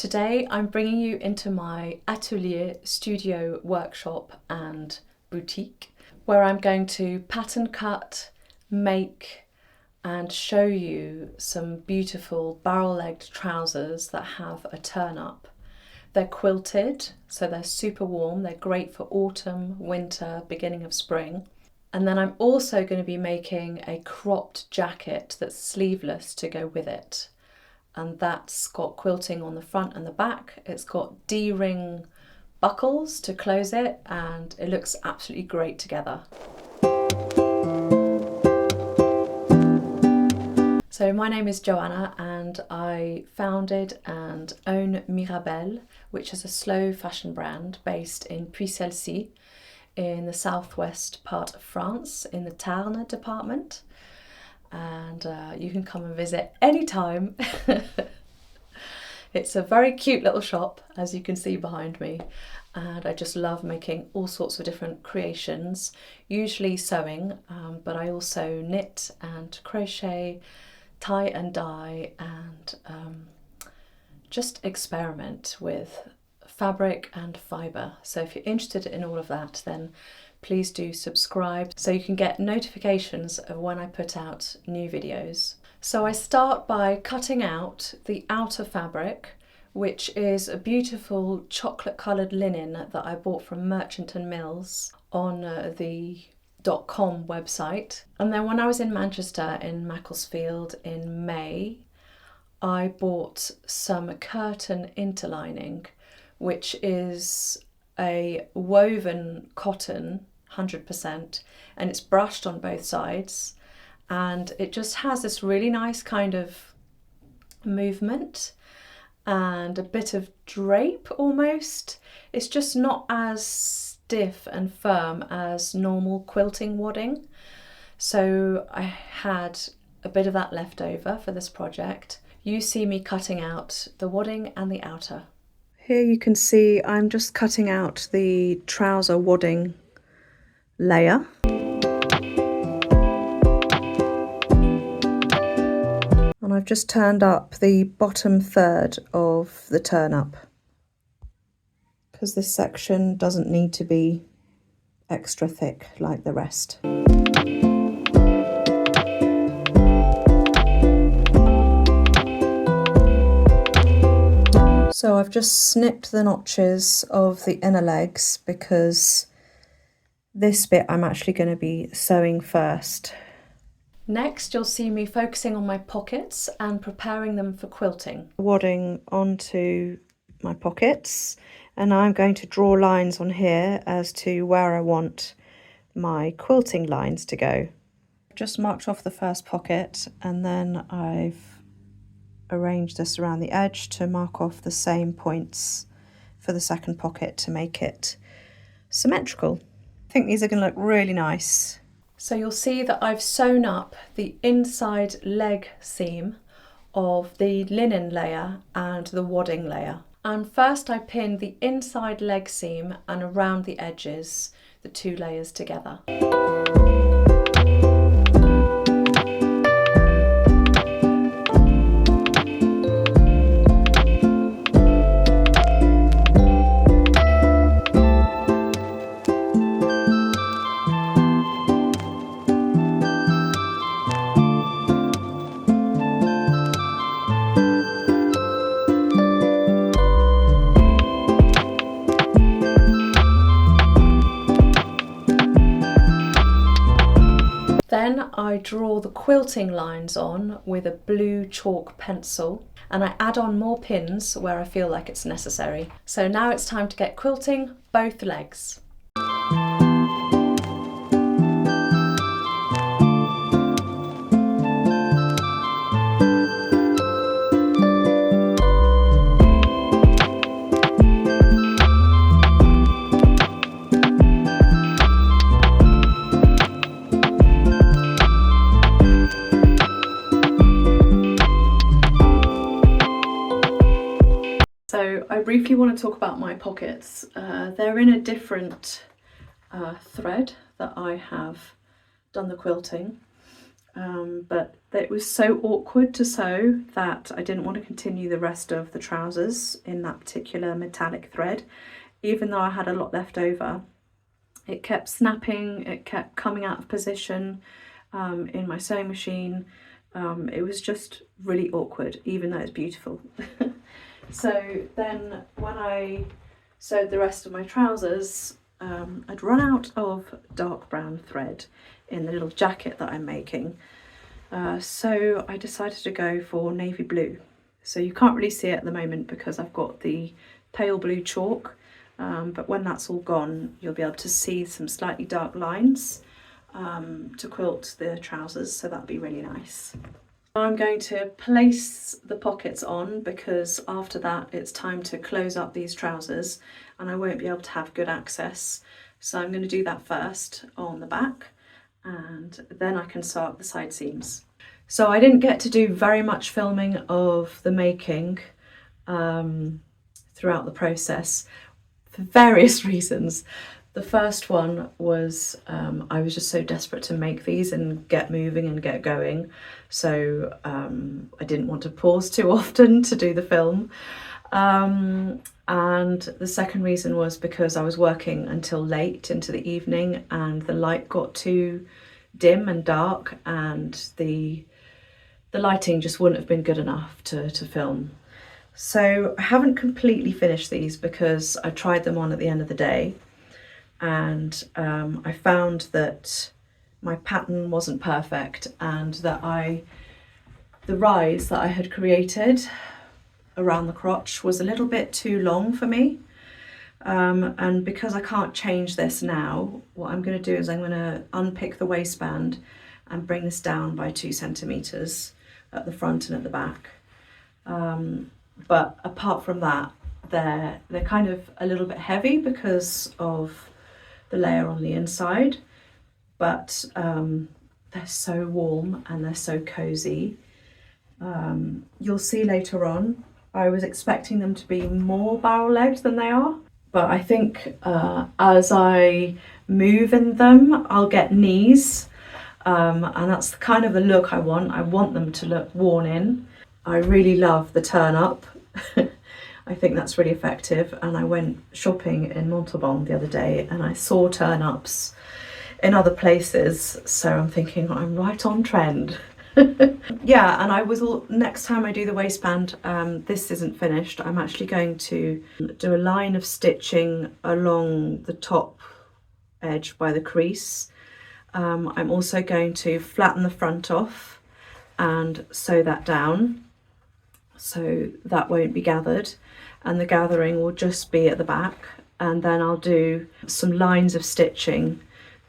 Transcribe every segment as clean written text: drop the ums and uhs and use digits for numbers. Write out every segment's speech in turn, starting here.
Today I'm bringing you into my Atelier studio workshop and boutique, where I'm going to pattern cut, make and show you some beautiful barrel-legged trousers that have a turn-up. They're quilted, so they're super warm, they're great for autumn, winter, beginning of spring. And then I'm also going to be making a cropped jacket that's sleeveless to go with it. And that's got quilting on the front and the back. It's got D-ring buckles to close it, and it looks absolutely great together. So my name is Joanna and I founded and own Mirabelle, which is a slow fashion brand based in Puy-Celle-ci in the southwest part of France in the Tarn department. And you can come and visit anytime. It's a very cute little shop, as you can see behind me, and I just love making all sorts of different creations, usually sewing, but I also knit and crochet, tie and dye, and just experiment with fabric and fibre. So if you're interested in all of that, then please do subscribe so you can get notifications of when I put out new videos. So I start by cutting out the outer fabric, which is a beautiful chocolate coloured linen that I bought from Merchant and Mills on the .com website. And then when I was in Manchester in Macclesfield in May, I bought some curtain interlining, which is a woven cotton 100%, and it's brushed on both sides, and it just has this really nice kind of movement and a bit of drape almost. It's just not as stiff and firm as normal quilting wadding, so I had a bit of that left over for this project. You see me cutting out the wadding and the outer. Here you can see I'm just cutting out the trouser wadding layer. And I've just turned up the bottom third of the turn up, because this section doesn't need to be extra thick like the rest. So I've just snipped the notches of the inner legs because this bit I'm actually going to be sewing first. Next, you'll see me focusing on my pockets and preparing them for quilting. Wadding onto my pockets, and I'm going to draw lines on here as to where I want my quilting lines to go. Just marked off the first pocket, and then I've arranged this around the edge to mark off the same points for the second pocket to make it symmetrical. I think these are going to look really nice. So you'll see that I've sewn up the inside leg seam of the linen layer and the wadding layer. And first I pinned the inside leg seam and around the edges, the two layers together. Then I draw the quilting lines on with a blue chalk pencil, and I add on more pins where I feel like it's necessary. So now it's time to get quilting both legs. So I briefly want to talk about my pockets. They're in a different thread that I have done the quilting. but it was so awkward to sew that I didn't want to continue the rest of the trousers in that particular metallic thread. Even though I had a lot left over, it kept snapping, it kept coming out of position in my sewing machine. It was just really awkward, even though it's beautiful. So then when I sewed the rest of my trousers, I'd run out of dark brown thread in the little jacket that I'm making. So I decided to go for navy blue. So you can't really see it at the moment because I've got the pale blue chalk, but when that's all gone, you'll be able to see some slightly dark lines to quilt the trousers, so that'd be really nice. I'm going to place the pockets on because after that it's time to close up these trousers and I won't be able to have good access. So I'm going to do that first on the back and then I can sew up the side seams. So I didn't get to do very much filming of the making throughout the process for various reasons. The first one was I was just so desperate to make these and get moving and get going. So I didn't want to pause too often to do the film. And the second reason was because I was working until late into the evening and the light got too dim and dark and the lighting just wouldn't have been good enough to film. So I haven't completely finished these because I tried them on at the end of the day. And I found that my pattern wasn't perfect and that the rise that I had created around the crotch was a little bit too long for me. And because I can't change this now, what I'm going to do is I'm going to unpick the waistband and bring this down by 2 centimeters at the front and at the back. But apart from that, they're kind of a little bit heavy because of the layer on the inside, but they're so warm and they're so cozy. You'll see later on, I was expecting them to be more barrel-legged than they are, but I think as I move in them, I'll get knees, and that's the kind of the look I want. I want them to look worn in. I really love the turn up. I think that's really effective, and I went shopping in Montauban the other day and I saw turn-ups in other places, so I'm thinking I'm right on trend. Yeah, and I was next time I do the waistband, this isn't finished, I'm actually going to do a line of stitching along the top edge by the crease. I'm also going to flatten the front off and sew that down so that won't be gathered, and the gathering will just be at the back, and then I'll do some lines of stitching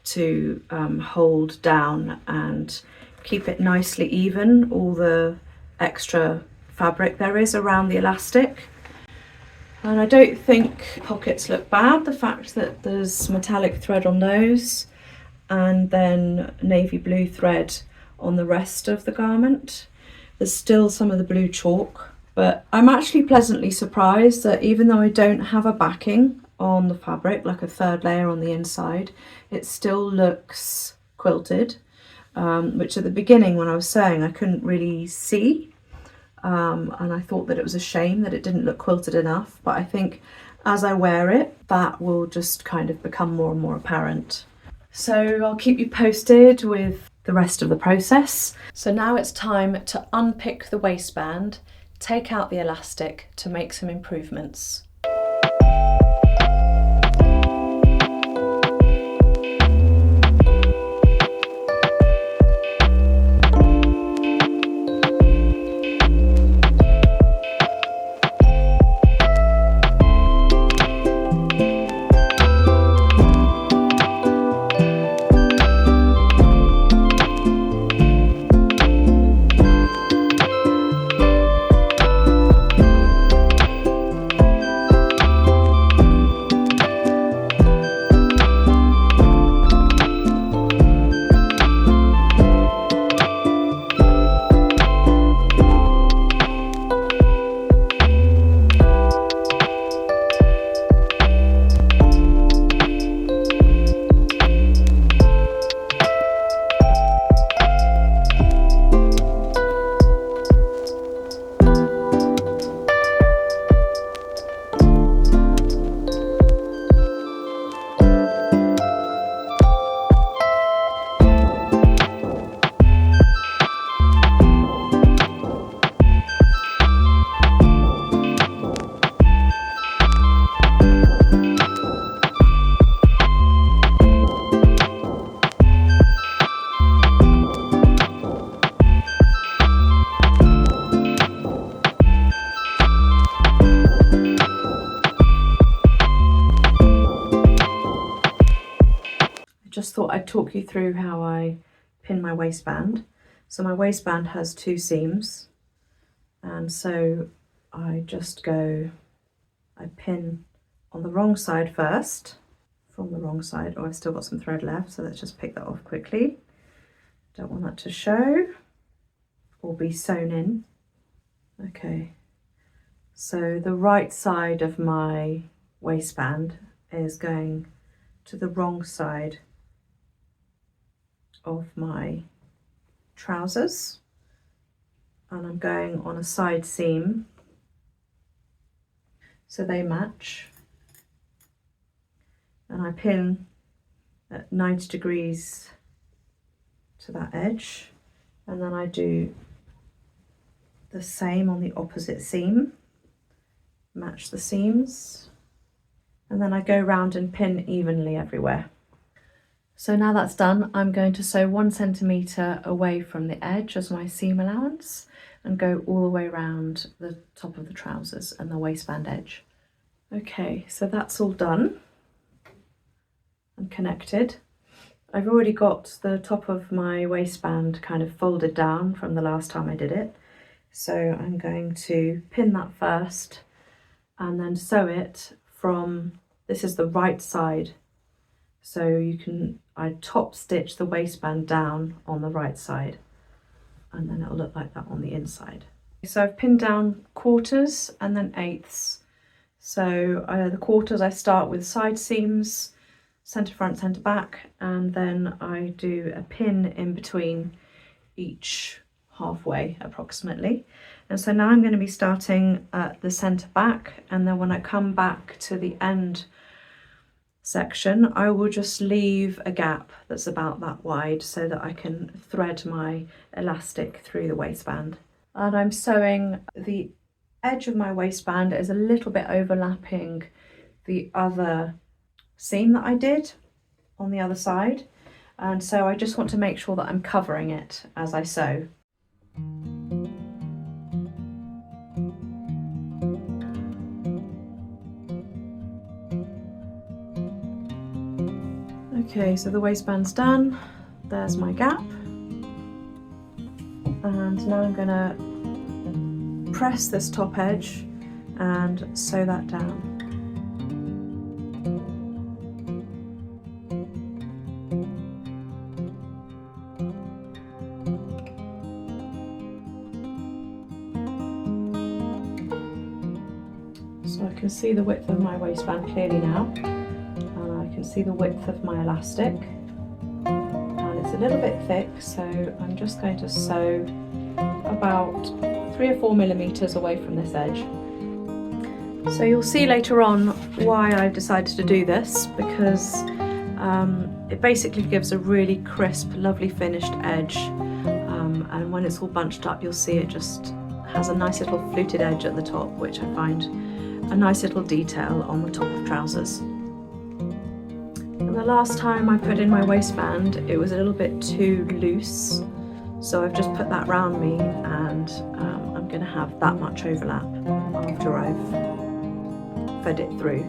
to hold down and keep it nicely even, all the extra fabric there is around the elastic. And I don't think pockets look bad, the fact that there's metallic thread on those and then navy blue thread on the rest of the garment. There's still some of the blue chalk, but I'm actually pleasantly surprised that even though I don't have a backing on the fabric, like a third layer on the inside, it still looks quilted, which at the beginning when I was sewing I couldn't really see, and I thought that it was a shame that it didn't look quilted enough, but I think as I wear it, that will just kind of become more and more apparent. So I'll keep you posted with the rest of the process. So now it's time to unpick the waistband, take out the elastic to make some improvements. just thought I'd talk you through how I pin my waistband. So my waistband has 2 seams, and so I pin on the wrong side first, from the wrong side. Oh, I've still got some thread left, so let's just pick that off quickly. Don't want that to show or be sewn in. Okay, so the right side of my waistband is going to the wrong side of my trousers, and I'm going on a side seam so they match, and I pin at 90 degrees to that edge, and then I do the same on the opposite seam, match the seams, and then I go round and pin evenly everywhere. So now that's done, I'm going to sew 1 centimetre away from the edge as my seam allowance and go all the way around the top of the trousers and the waistband edge. Okay, so that's all done and connected. I've already got the top of my waistband kind of folded down from the last time I did it. So I'm going to pin that first and then sew it from, this is the right side. So I top stitch the waistband down on the right side, and then it'll look like that on the inside. So I've pinned down quarters and then eighths. So the quarters I start with side seams, centre front, centre back, and then I do a pin in between each halfway approximately. And so now I'm going to be starting at the centre back, and then when I come back to the end section, I will just leave a gap that's about that wide so that I can thread my elastic through the waistband. And I'm sewing the edge of my waistband is a little bit overlapping the other seam that I did on the other side, and so I just want to make sure that I'm covering it as I sew. Okay, so the waistband's done, there's my gap, and now I'm going to press this top edge and sew that down. So I can see the width of my waistband clearly now, and I can see the width of my elastic, and it's a little bit thick, so I'm just going to sew about 3 or 4 millimeters away from this edge. So you'll see later on why I've decided to do this, because it basically gives a really crisp, lovely finished edge, and when it's all bunched up you'll see it just has a nice little fluted edge at the top, which I find a nice little detail on the top of trousers. And the last time I put in my waistband it was a little bit too loose, so I've just put that round me, and I'm going to have that much overlap after I've fed it through.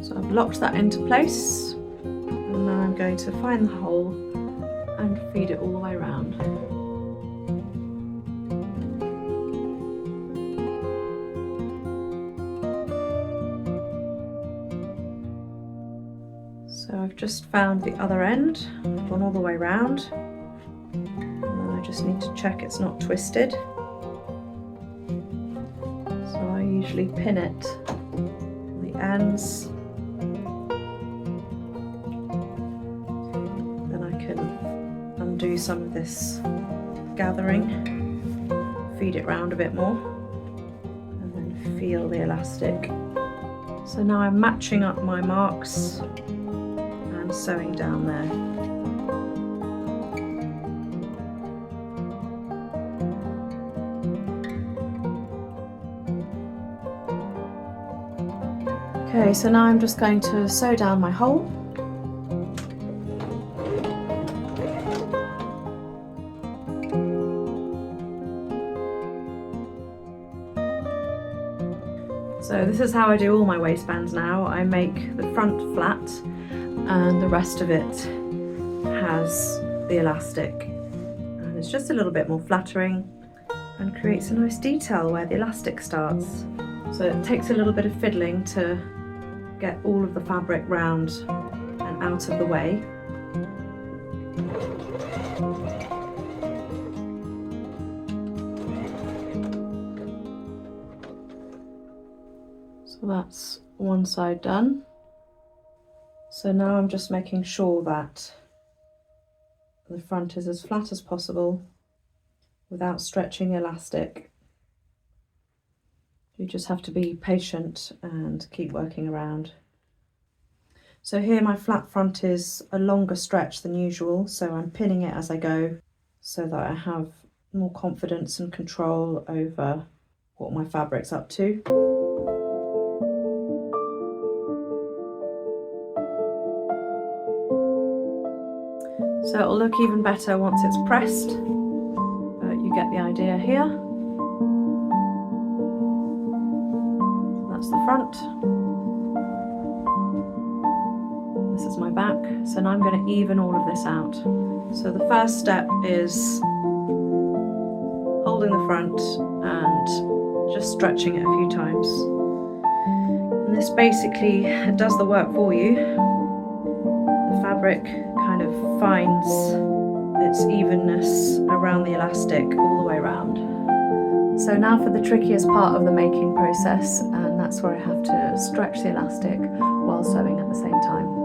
So I've locked that into place, and now I'm going to find the hole and feed it all the way around. So I've just found the other end, gone all the way around, and then I just need to check it's not twisted. So I usually pin it on the ends. Do some of this gathering, feed it round a bit more, and then feel the elastic. So now I'm matching up my marks and sewing down there. Okay, so now I'm just going to sew down my hole. So this is how I do all my waistbands now. I make the front flat and the rest of it has the elastic. And it's just a little bit more flattering and creates a nice detail where the elastic starts. So it takes a little bit of fiddling to get all of the fabric round and out of the way. So that's one side done. So now I'm just making sure that the front is as flat as possible without stretching the elastic. You just have to be patient and keep working around. So here my flat front is a longer stretch than usual, so I'm pinning it as I go so that I have more confidence and control over what my fabric's up to. So it'll look even better once it's pressed, but you get the idea here. That's the front. This is my back. So now I'm going to even all of this out. So the first step is holding the front and just stretching it a few times. And this basically does the work for you. The fabric kind of finds its evenness around the elastic all the way around. So now for the trickiest part of the making process, and that's where I have to stretch the elastic while sewing at the same time.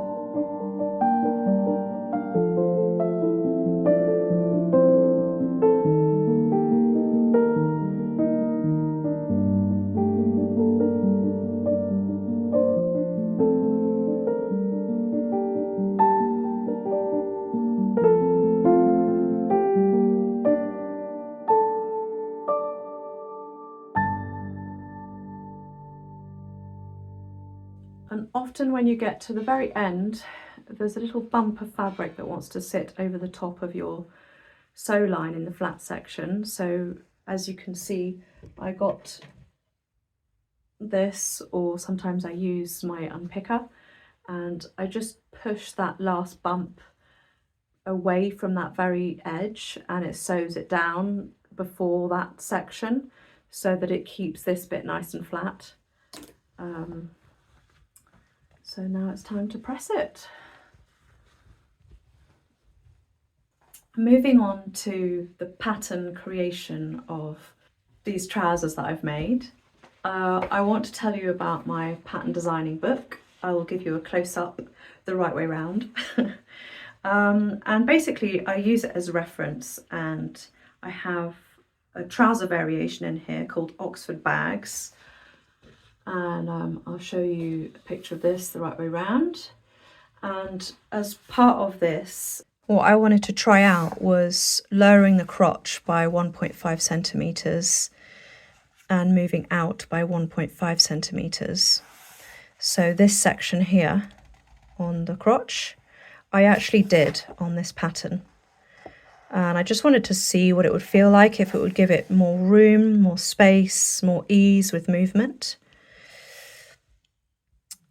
And often when you get to the very end, there's a little bump of fabric that wants to sit over the top of your sew line in the flat section. So as you can see, I got this, or sometimes I use my unpicker, and I just push that last bump away from that very edge and it sews it down before that section so that it keeps this bit nice and flat. So now it's time to press it. Moving on to the pattern creation of these trousers that I've made. I want to tell you about my pattern designing book. I will give you a close-up the right way round. And basically I use it as a reference, and I have a trouser variation in here called Oxford Bags. And I'll show you a picture of this the right way round. And as part of this, what I wanted to try out was lowering the crotch by 1.5 centimetres and moving out by 1.5 centimetres. So this section here on the crotch, I actually did on this pattern. And I just wanted to see what it would feel like, if it would give it more room, more space, more ease with movement.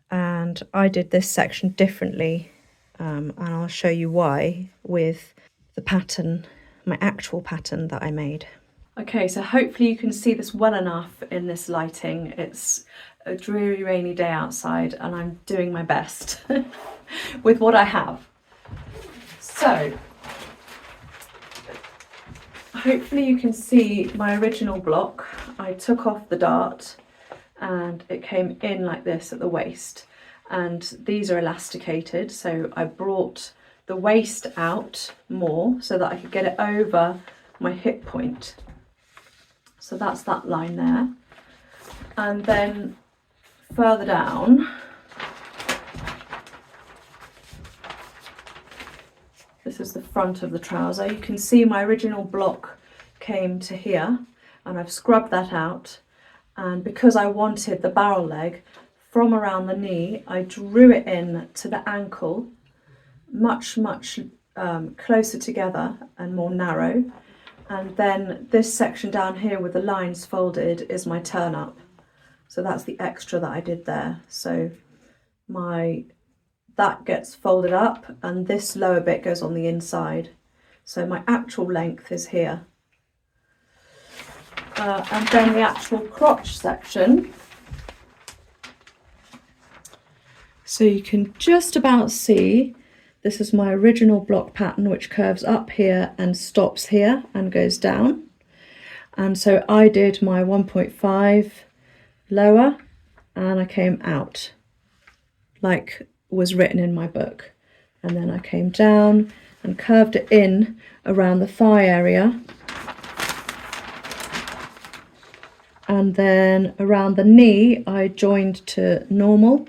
And I did this section differently, and I'll show you why with the pattern, my actual pattern that I made. Okay, so hopefully you can see this well enough in this lighting. It's a dreary rainy day outside and I'm doing my best with what I have. So hopefully you can see my original block. I took off the dart and it came in like this at the waist, and these are elasticated, so I brought the waist out more so that I could get it over my hip point. So that's that line there. And then further down, this is the front of the trouser. You can see my original block came to here and I've scrubbed that out. And because I wanted the barrel leg from around the knee, I drew it in to the ankle, much closer together and more narrow. And then this section down here with the lines folded is my turn up. So that's the extra that I did there. So that gets folded up and this lower bit goes on the inside. So my actual length is here. And then the actual crotch section. So you can just about see, this is my original block pattern, which curves up here and stops here and goes down. And so I did my 1.5 lower and I came out like was written in my book, and then I came down and curved it in around the thigh area, and then around the knee I joined to normal,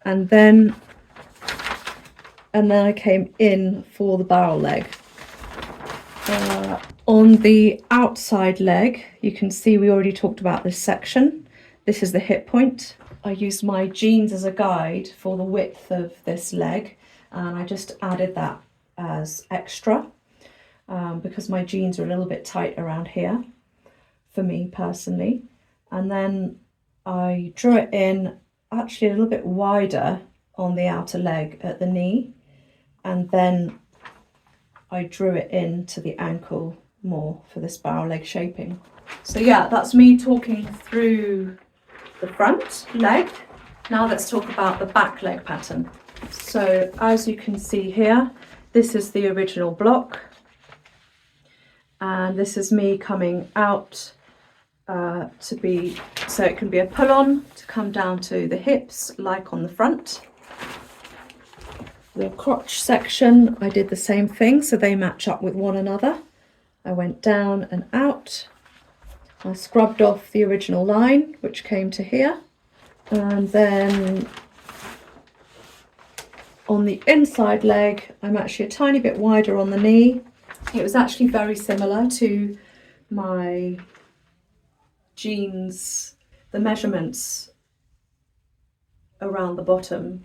and then I came in for the barrel leg. On the outside leg, you can see we already talked about this section. This is the hip point. I used my jeans as a guide for the width of this leg, and I just added that as extra because my jeans are a little bit tight around here for me personally. And then I drew it in actually a little bit wider on the outer leg at the knee, and then I drew it into the ankle more for this barrel leg shaping. So yeah, that's me talking through the front leg. Now let's talk about the back leg pattern. So as you can see here, this is the original block, and this is me coming out so it can be a pull-on to come down to the hips like on the front. The crotch section, I did the same thing, so they match up with one another. I went down and out. I scrubbed off the original line, which came to here, and then on the inside leg, I'm actually a tiny bit wider on the knee. It was actually very similar to my jeans. The measurements around the bottom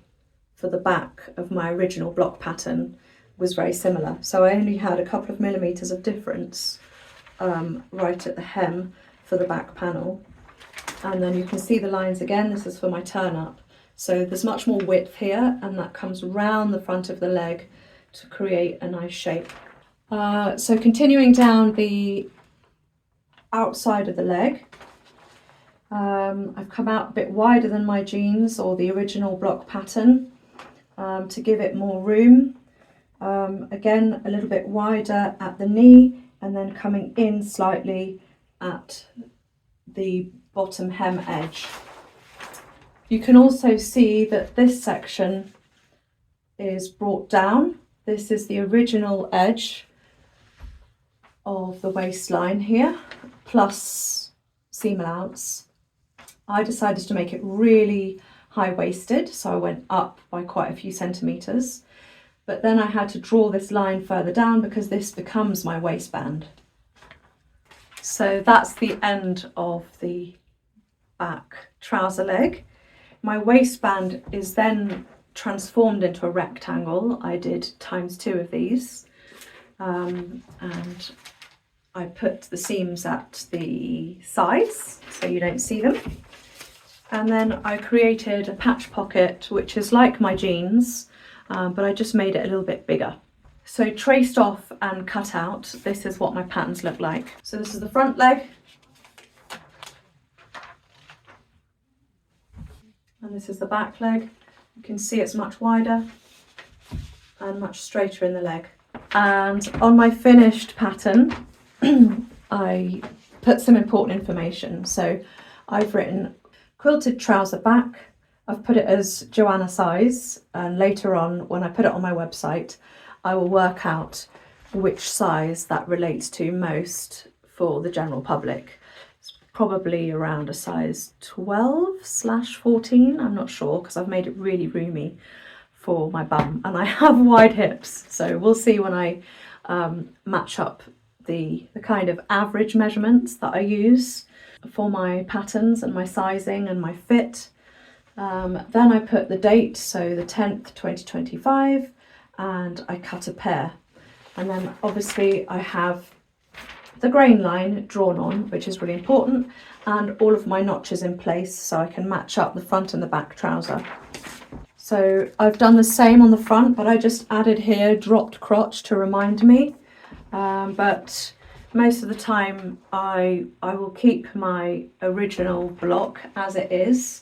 for the back of my original block pattern was very similar. So I only had a couple of millimeters of difference right at the hem for the back panel. And then you can see the lines again. This is for my turn up. So there's much more width here, and that comes round the front of the leg to create a nice shape. So continuing down the outside of the leg, I've come out a bit wider than my jeans or the original block pattern to give it more room. Again, a little bit wider at the knee, and then coming in slightly at the bottom hem edge. You can also see that this section is brought down. This is the original edge of the waistline here, plus seam allowance. I decided to make it really high-waisted, so I went up by quite a few centimeters. But then I had to draw this line further down because this becomes my waistband. So that's the end of the back trouser leg. My waistband is then transformed into a rectangle. I did ×2 of these, and I put the seams at the sides so you don't see them. And then I created a patch pocket, which is like my jeans, but I just made it a little bit bigger. So traced off and cut out, this is what my patterns look like. So this is the front leg, and this is the back leg. You can see it's much wider and much straighter in the leg. And on my finished pattern, I put some important information. So I've written quilted trouser back. I've put it as Joanna size, and later on when I put it on my website, I will work out which size that relates to most for the general public. It's probably around a size 12/14, I'm not sure, because I've made it really roomy for my bum, and I have wide hips, so we'll see when I match up the kind of average measurements that I use for my patterns and my sizing and my fit. Then I put the date, so the 10th 2025, and I cut a pair. And then obviously I have the grain line drawn on, which is really important, and all of my notches in place so I can match up the front and the back trouser. So I've done the same on the front, but I just added here dropped crotch to remind me. But most of the time I will keep my original block as it is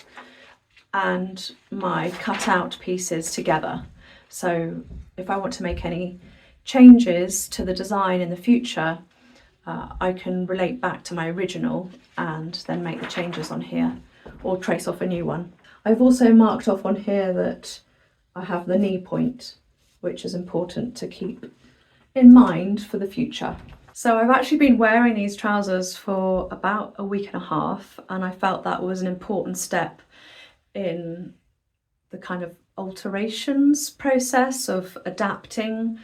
and my cut out pieces together. So if I want to make any changes to the design in the future, I can relate back to my original and then make the changes on here or trace off a new one. I've also marked off on here that I have the knee point, which is important to keep in mind for the future. So I've actually been wearing these trousers for about a week and a half, and I felt that was an important step in the kind of alterations process of adapting.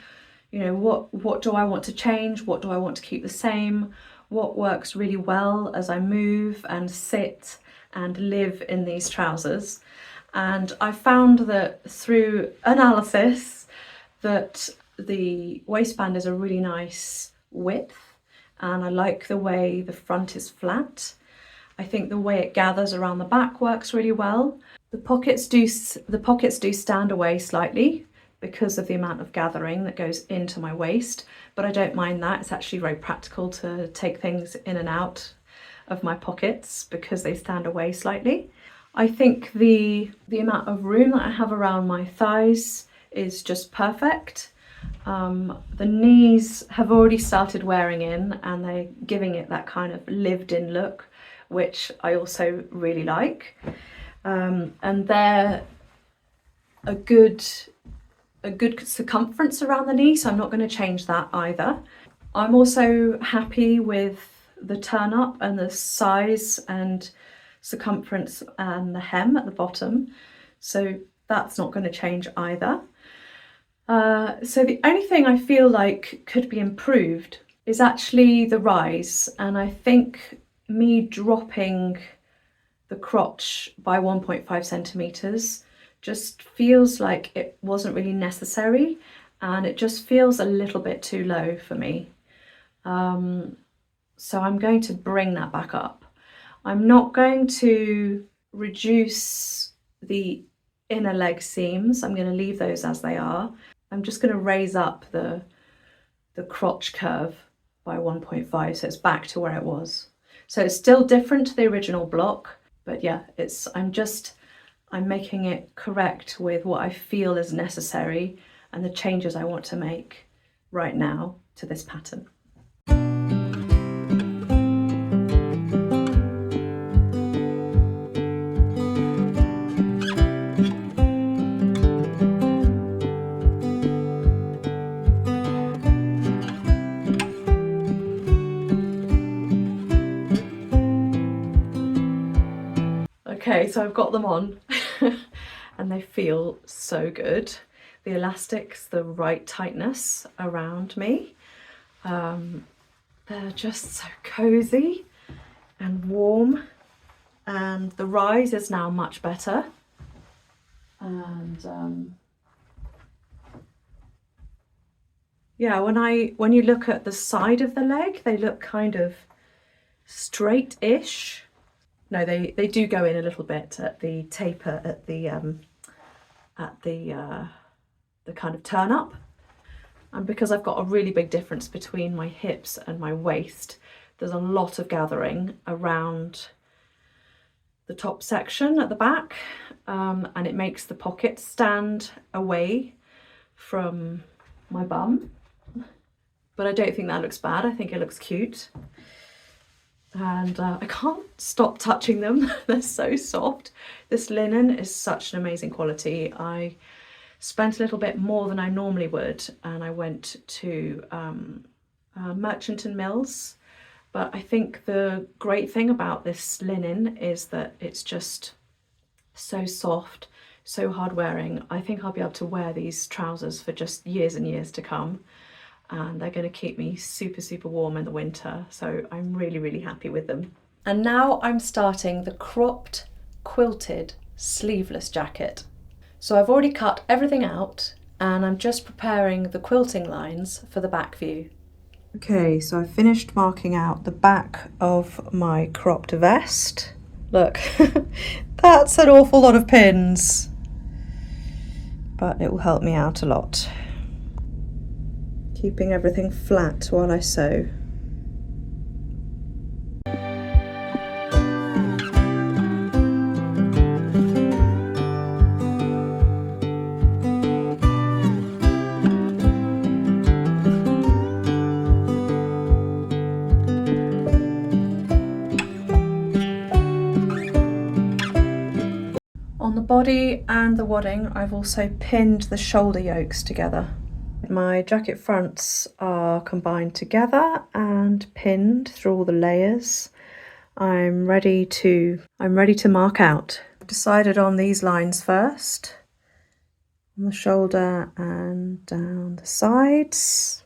You know, what do I want to change? What do I want to keep the same? What works really well as I move and sit and live in these trousers? And I found that through analysis that the waistband is a really nice width, and I like the way the front is flat. I think the way it gathers around the back works really well. The pockets do stand away slightly because of the amount of gathering that goes into my waist, but I don't mind that. It's actually very practical to take things in and out of my pockets because they stand away slightly. I think the amount of room that I have around my thighs is just perfect. The knees have already started wearing in and they're giving it that kind of lived in look, which I also really like. And they're a good circumference around the knee, so I'm not going to change that either. I'm also happy with the turn up and the size and circumference and the hem at the bottom, so that's not going to change either. So the only thing I feel like could be improved is actually the rise, and I think me dropping the crotch by 1.5 centimeters just feels like it wasn't really necessary, and it just feels a little bit too low for me. So I'm going to bring that back up. I'm not going to reduce the inner leg seams. I'm going to leave those as they are. I'm just going to raise up the crotch curve by 1.5 so it's back to where it was. So it's still different to the original block, but yeah, I'm making it correct with what I feel is necessary and the changes I want to make right now to this pattern. Okay, so I've got them on and they feel so good. The elastic's the right tightness around me. They're just so cozy and warm, and the rise is now much better. And yeah, when you look at the side of the leg, they look kind of straight-ish. No, they do go in a little bit at the taper at the kind of turn up. And because I've got a really big difference between my hips and my waist, there's a lot of gathering around the top section at the back, and it makes the pocket stand away from my bum. But I don't think that looks bad. I think it looks cute. And I can't stop touching them. They're so soft. This linen is such an amazing quality. I spent a little bit more than I normally would, and I went to Merchant and Mills. But I think the great thing about this linen is that it's just so soft, so hard wearing. I think I'll be able to wear these trousers for just years and years to come. And they're going to keep me super, super warm in the winter. So I'm really, really happy with them. And now I'm starting the cropped quilted sleeveless jacket. So I've already cut everything out and I'm just preparing the quilting lines for the back view. Okay, so I finished marking out the back of my cropped vest. Look, that's an awful lot of pins, but it will help me out a lot. Keeping everything flat while I sew. On the body and the wadding, I've also pinned the shoulder yokes together. My jacket fronts are combined together and pinned through all the layers. I'm ready to mark out. I've decided on these lines first, on the shoulder and down the sides.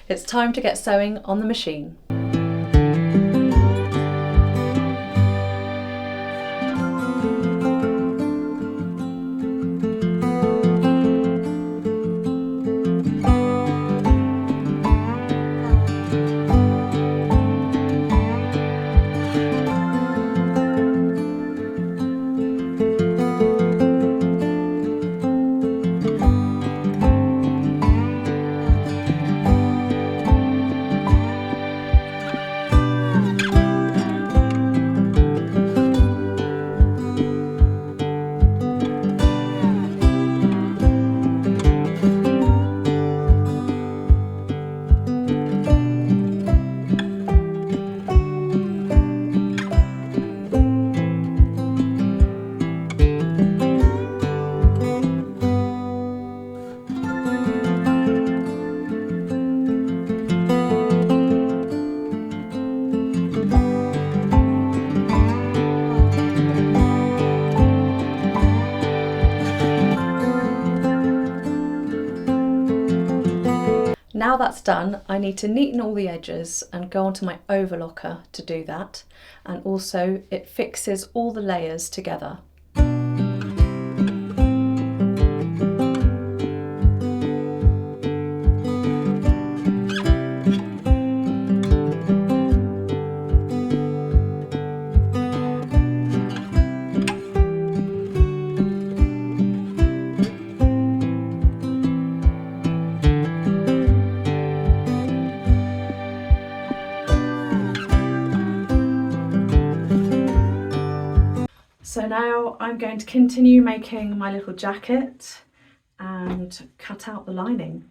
It's time to get sewing on the machine. Now that's done, I need to neaten all the edges and go onto my overlocker to do that. And also it fixes all the layers together. So now I'm going to continue making my little jacket and cut out the lining.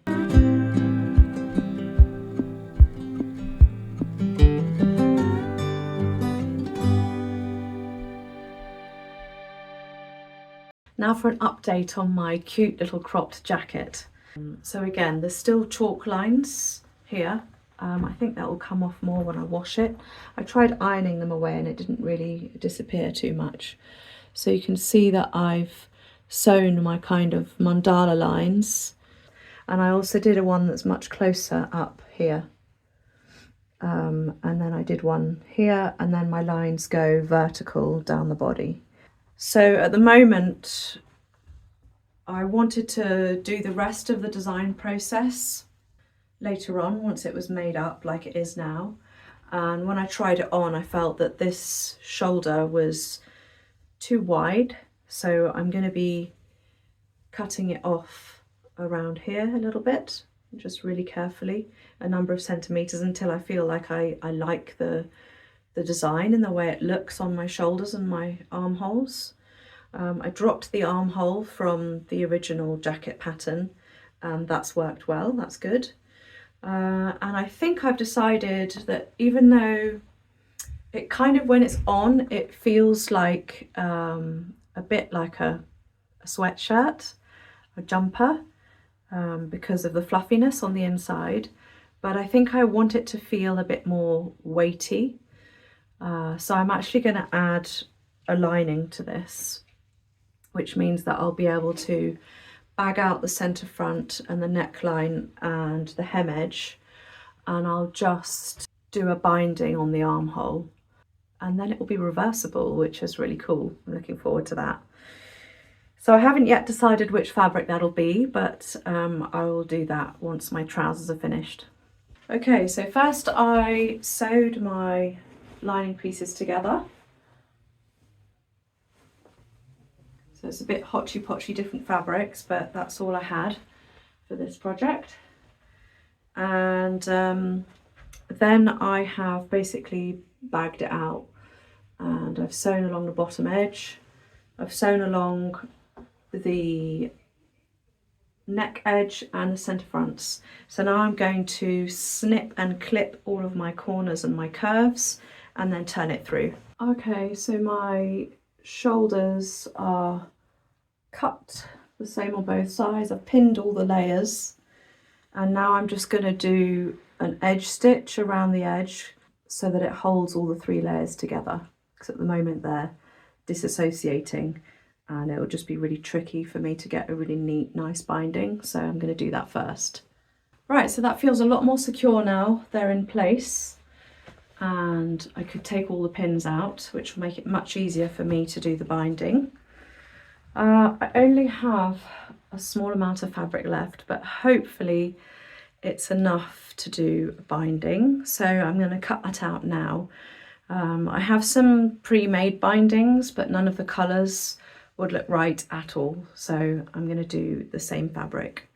Now for an update on my cute little cropped jacket. So again, there's still chalk lines here. I think that will come off more when I wash it. I tried ironing them away and it didn't really disappear too much. So you can see that I've sewn my kind of mandala lines. And I also did a one that's much closer up here. And then I did one here, and then my lines go vertical down the body. So at the moment, I wanted to do the rest of the design process later on, once it was made up like it is now. And when I tried it on, I felt that this shoulder was too wide. So I'm going to be cutting it off around here a little bit, just really carefully, a number of centimeters, until I feel like I like the design and the way it looks on my shoulders and my armholes. I dropped the armhole from the original jacket pattern, and that's worked well, that's good. And I think I've decided that even though it kind of, when it's on, it feels like a bit like a sweatshirt, a jumper, because of the fluffiness on the inside, but I think I want it to feel a bit more weighty. So I'm actually going to add a lining to this, which means that I'll be able to bag out the centre front and the neckline and the hem edge, and I'll just do a binding on the armhole, and then it will be reversible, which is really cool. I'm looking forward to that. So I haven't yet decided which fabric that'll be, but I will do that once my trousers are finished. Okay, so first I sewed my lining pieces together. So it's a bit hodgy-podgy different fabrics, but that's all I had for this project. And then I have basically bagged it out, and I've sewn along the bottom edge. I've sewn along the neck edge and the centre fronts. So now I'm going to snip and clip all of my corners and my curves and then turn it through. Okay, so my shoulders are cut the same on both sides. I've pinned all the layers, and now I'm just going to do an edge stitch around the edge so that it holds all the 3 layers together, because at the moment they're disassociating and it will just be really tricky for me to get a really neat, nice binding. So I'm going to do that first. Right, so that feels a lot more secure now. They're in place, and I could take all the pins out, which will make it much easier for me to do the binding. I only have a small amount of fabric left, but hopefully it's enough to do a binding. So I'm going to cut that out now. I have some pre-made bindings, but none of the colours would look right at all. So I'm going to do the same fabric.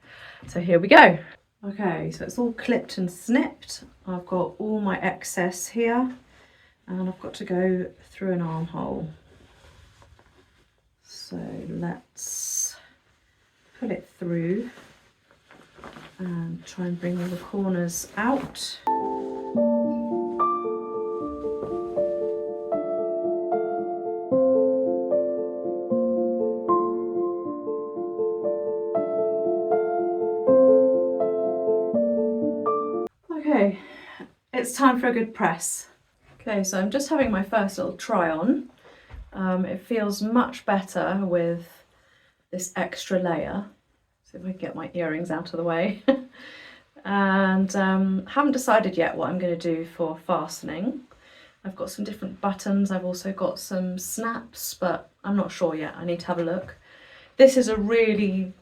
So here we go. Okay, so it's all clipped and snipped. I've got all my excess here, and I've got to go through an armhole. So let's pull it through and try and bring all the corners out. Okay, it's time for a good press. Okay, so I'm just having my first little try on. It feels much better with this extra layer. So if I can get my earrings out of the way. And haven't decided yet what I'm going to do for fastening. I've got some different buttons. I've also got some snaps, but I'm not sure yet. I need to have a look. This is a really,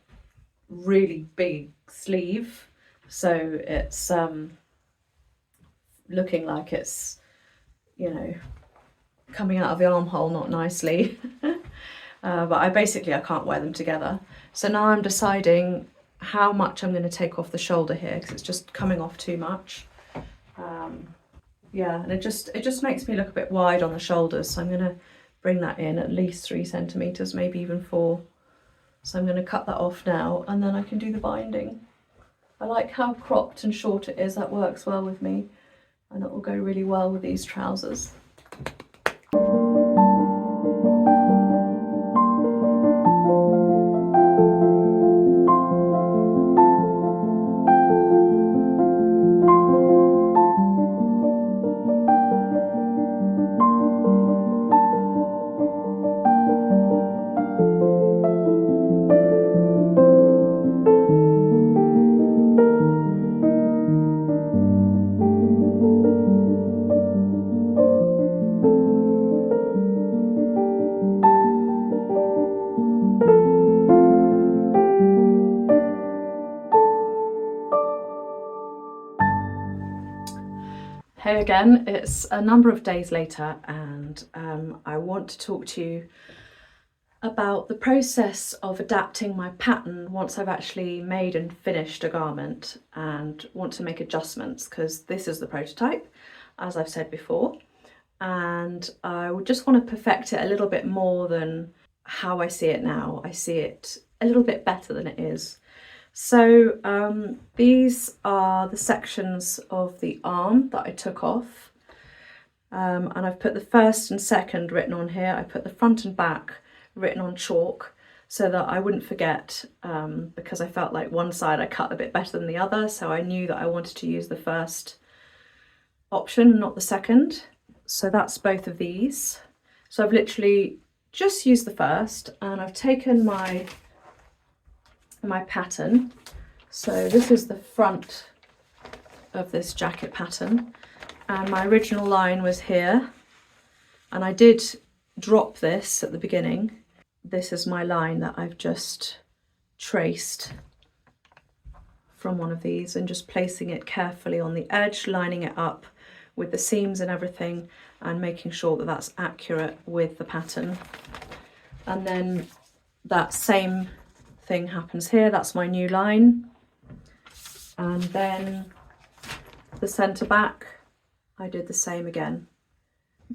really big sleeve. So it's looking like it's, you know, coming out of the armhole not nicely. But I can't wear them together. So now I'm deciding how much I'm going to take off the shoulder here, because it's just coming off too much. Yeah, and it just makes me look a bit wide on the shoulders. So I'm going to bring that in at least 3 centimeters, maybe even 4. So I'm going to cut that off now, and then I can do the binding. I like how cropped and short it is. That works well with me, and it will go really well with these trousers. Hey again, it's a number of days later, and I want to talk to you about the process of adapting my pattern once I've actually made and finished a garment, and want to make adjustments, because this is the prototype, as I've said before, and I would just want to perfect it a little bit more than how I see it now. I see it a little bit better than it is. So these are the sections of the arm that I took off, and I've put the first and second written on here. I put the front and back written on chalk so that I wouldn't forget, because I felt like one side I cut a bit better than the other, so I knew that I wanted to use the first option, not the second. So that's both of these. So I've literally just used the first, and I've taken my pattern. So this is the front of this jacket pattern, and my original line was here, and I did drop this at the beginning, this is my line that I've just traced from one of these, and just placing it carefully on the edge, lining it up with the seams and everything, and making sure that that's accurate with the pattern. And then that same thing happens here. That's my new line. And then the centre back, I did the same again.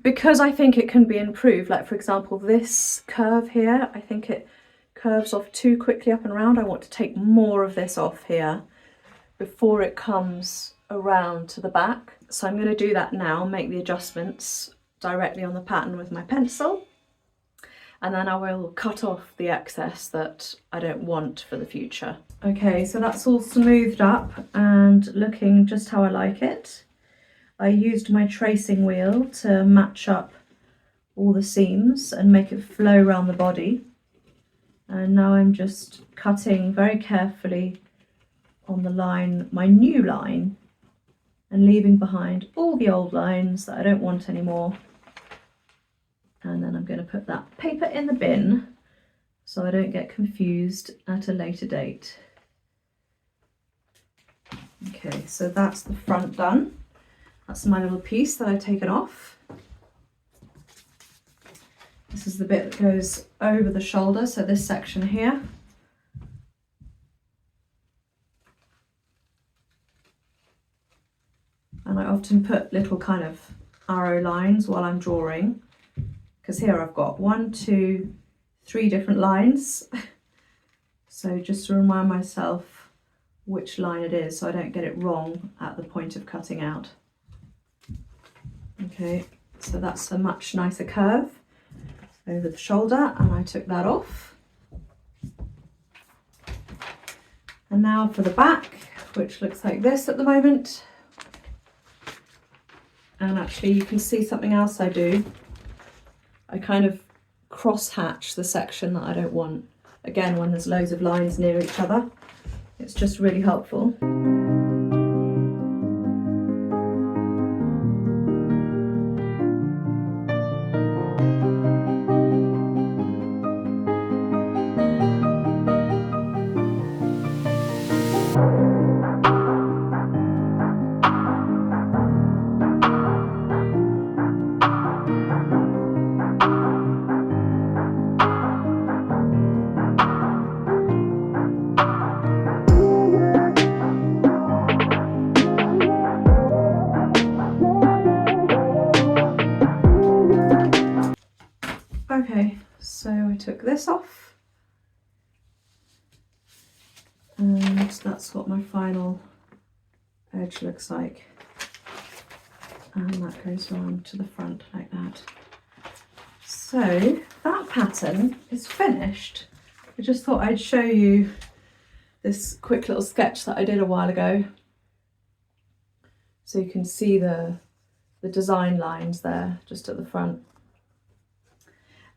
Because I think it can be improved, like for example, this curve here, I think it curves off too quickly up and around. I want to take more of this off here before it comes around to the back. So I'm going to do that now, make the adjustments directly on the pattern with my pencil, and then I will cut off the excess that I don't want for the future. Okay, so that's all smoothed up and looking just how I like it. I used my tracing wheel to match up all the seams and make it flow around the body. And now I'm just cutting very carefully on the line, my new line, and leaving behind all the old lines that I don't want anymore. And then I'm going to put that paper in the bin so I don't get confused at a later date. Okay, so that's the front done. That's my little piece that I've taken off. This is the bit that goes over the shoulder, so this section here. And I often put little kind of arrow lines while I'm drawing, because here I've got 1, 2, 3 different lines. So just to remind myself which line it is so I don't get it wrong at the point of cutting out. Okay, so that's a much nicer curve over the shoulder, and I took that off. And now for the back, which looks like this at the moment. And actually you can see something else I do. I kind of cross hatch the section that I don't want. Again, when there's loads of lines near each other, it's just really helpful. Okay, so I took this off, and that's what my final edge looks like, and that goes around to the front like that. So that pattern is finished. I just thought I'd show you this quick little sketch that I did a while ago, so you can see the design lines there just at the front.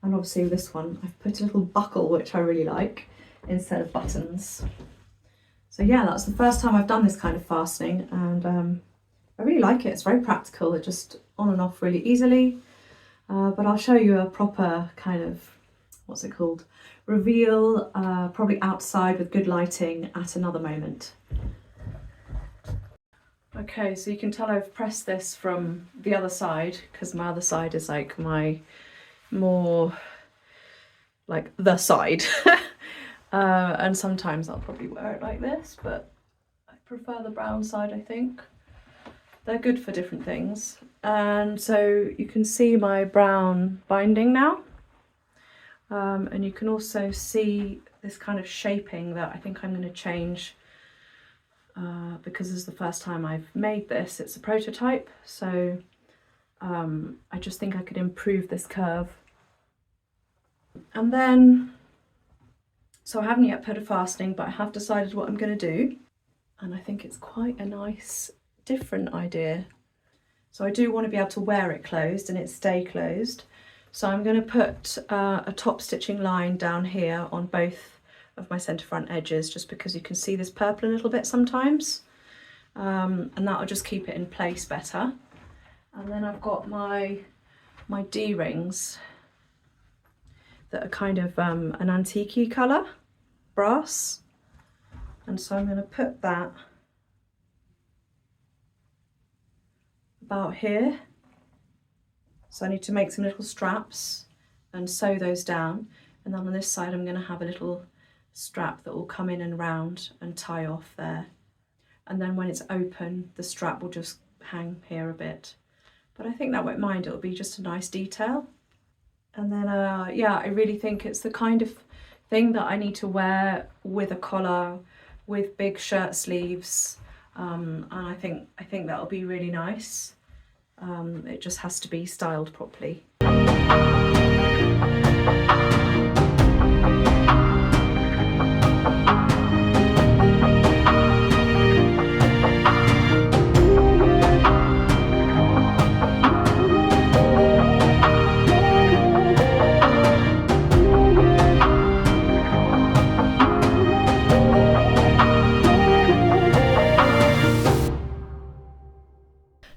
And obviously with this one, I've put a little buckle, which I really like, instead of buttons. So yeah, that's the first time I've done this kind of fastening, and I really like it. It's very practical. It just on and off really easily. But I'll show you a proper kind of, what's it called? Reveal, probably outside with good lighting at another moment. Okay, so you can tell I've pressed this from the other side, because my other side is like my more like the side. And sometimes I'll probably wear it like this, but I prefer the brown side, I think. They're good for different things. And so you can see my brown binding now. And you can also see this kind of shaping that I think I'm going to change, because this is the first time I've made this. It's a prototype, so I just think I could improve this curve. And then, so I haven't yet put a fastening, but I have decided what I'm going to do, and I think it's quite a nice different idea. So I do want to be able to wear it closed and it stay closed, so I'm going to put a top stitching line down here on both of my centre front edges, just because you can see this purple a little bit sometimes, and that'll just keep it in place better. And then I've got my D-rings, that are kind of an antique-y colour, brass. And so I'm going to put that about here. So I need to make some little straps and sew those down. And then on this side I'm going to have a little strap that will come in and round and tie off there. And then when it's open, the strap will just hang here a bit. But I think that won't mind, it'll be just a nice detail. And then, yeah, I really think it's the kind of thing that I need to wear with a collar, with big shirt sleeves. And I think that'll be really nice. It just has to be styled properly.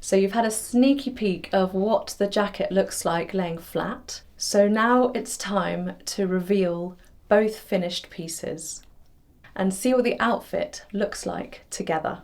So you've had a sneaky peek of what the jacket looks like laying flat. So now it's time to reveal both finished pieces and see what the outfit looks like together.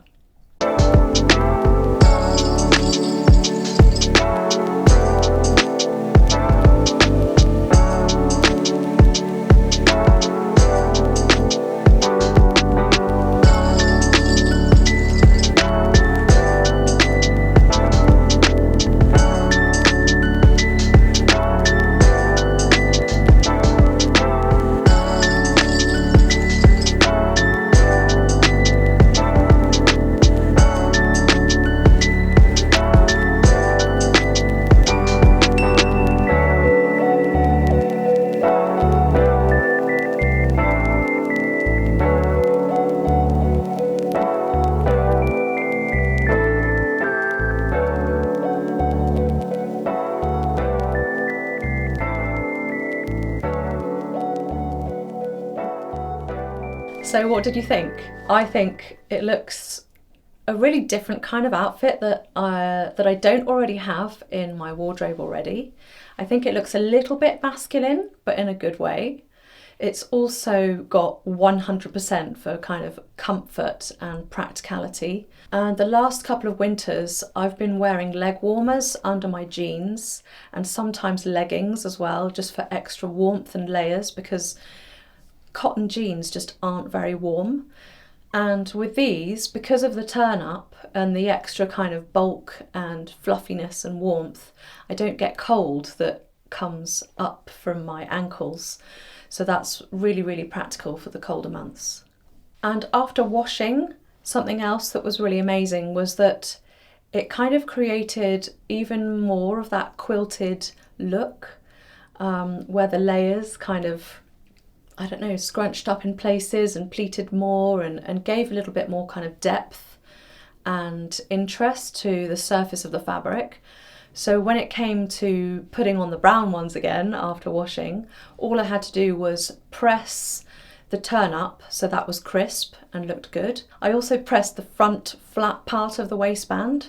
So what did you think? I think it looks a really different kind of outfit that I don't already have in my wardrobe already. I think it looks a little bit masculine, but in a good way. It's also got 100% for kind of comfort and practicality. And the last couple of winters, I've been wearing leg warmers under my jeans and sometimes leggings as well, just for extra warmth and layers, because cotton jeans just aren't very warm. And with these, because of the turn up and the extra kind of bulk and fluffiness and warmth, I don't get cold that comes up from my ankles. So that's really, really practical for the colder months. And after washing, something else that was really amazing was that it kind of created even more of that quilted look, where the layers kind of, I don't know, scrunched up in places and pleated more and gave a little bit more kind of depth and interest to the surface of the fabric. So when it came to putting on the brown ones again after washing, all I had to do was press the turn up so that was crisp and looked good. I also pressed the front flat part of the waistband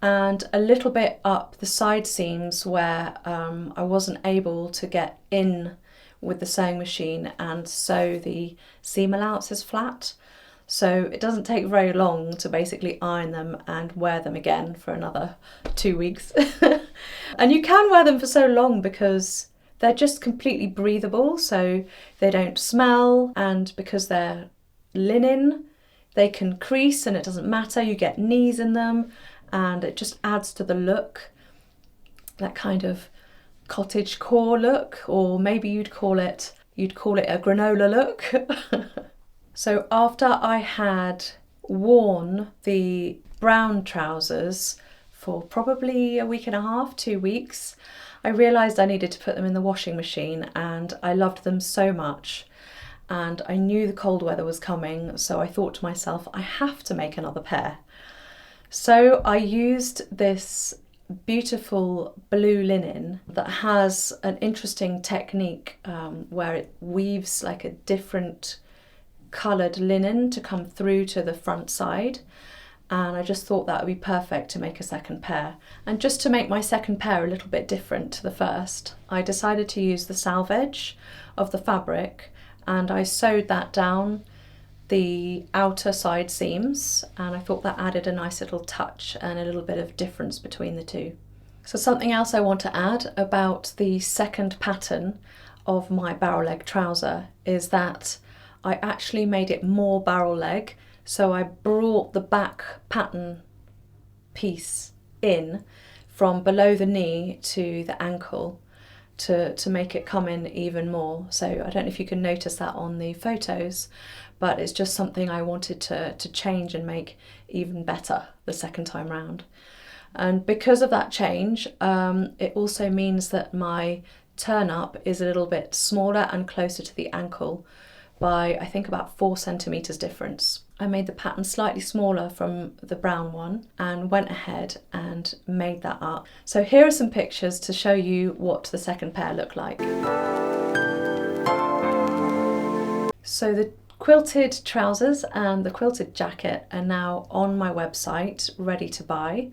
and a little bit up the side seams where I wasn't able to get in with the sewing machine and sew the seam allowances flat. So it doesn't take very long to basically iron them and wear them again for another 2 weeks. And you can wear them for so long because they're just completely breathable, so they don't smell, and because they're linen, they can crease and it doesn't matter, you get knees in them, and it just adds to the look, that kind of cottage core look, or maybe you'd call it a granola look. So after I had worn the brown trousers for probably a week and a half, 2 weeks, I realised I needed to put them in the washing machine, and I loved them so much. And I knew the cold weather was coming, so I thought to myself, I have to make another pair. So I used this beautiful blue linen that has an interesting technique where it weaves like a different coloured linen to come through to the front side, and I just thought that would be perfect to make a second pair. And just to make my second pair a little bit different to the first, I decided to use the salvage of the fabric, and I sewed that down the outer side seams, and I thought that added a nice little touch and a little bit of difference between the two. So something else I want to add about the second pattern of my barrel leg trouser is that I actually made it more barrel leg, so I brought the back pattern piece in from below the knee to the ankle to make it come in even more. So I don't know if you can notice that on the photos, but it's just something I wanted to change and make even better the second time round. And because of that change, it also means that my turn up is a little bit smaller and closer to the ankle by, I think, about 4 centimeters difference. I made the pattern slightly smaller from the brown one and went ahead and made that up. So here are some pictures to show you what the second pair look like. So the quilted trousers and the quilted jacket are now on my website, ready to buy.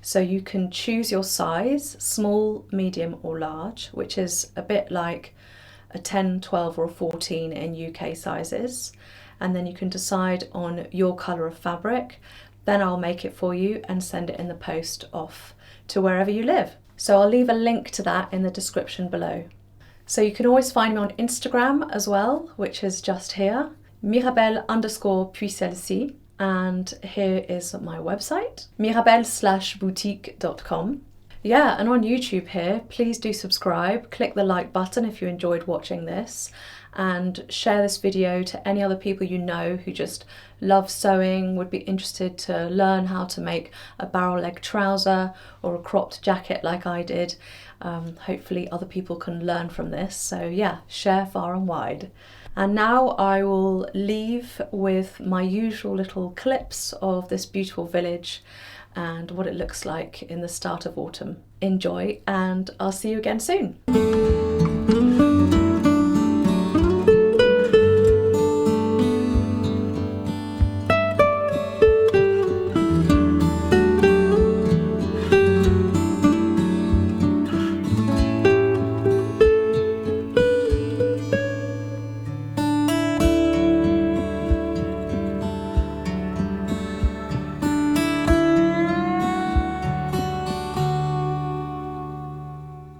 So you can choose your size, small, medium or large, which is a bit like a 10, 12 or a 14 in UK sizes. And then you can decide on your colour of fabric. Then I'll make it for you and send it in the post off to wherever you live. So I'll leave a link to that in the description below. So you can always find me on Instagram as well, which is just here, Mirabelle_puis celle-ci. And here is my website, mirabelle-boutique.com. Yeah, and on YouTube here, please do subscribe, click the like button if you enjoyed watching this, and share this video to any other people you know who just love sewing, would be interested to learn how to make a barrel leg trouser or a cropped jacket like I did. Hopefully other people can learn from this. So yeah, share far and wide. And now I will leave with my usual little clips of this beautiful village and what it looks like in the start of autumn. Enjoy, and I'll see you again soon.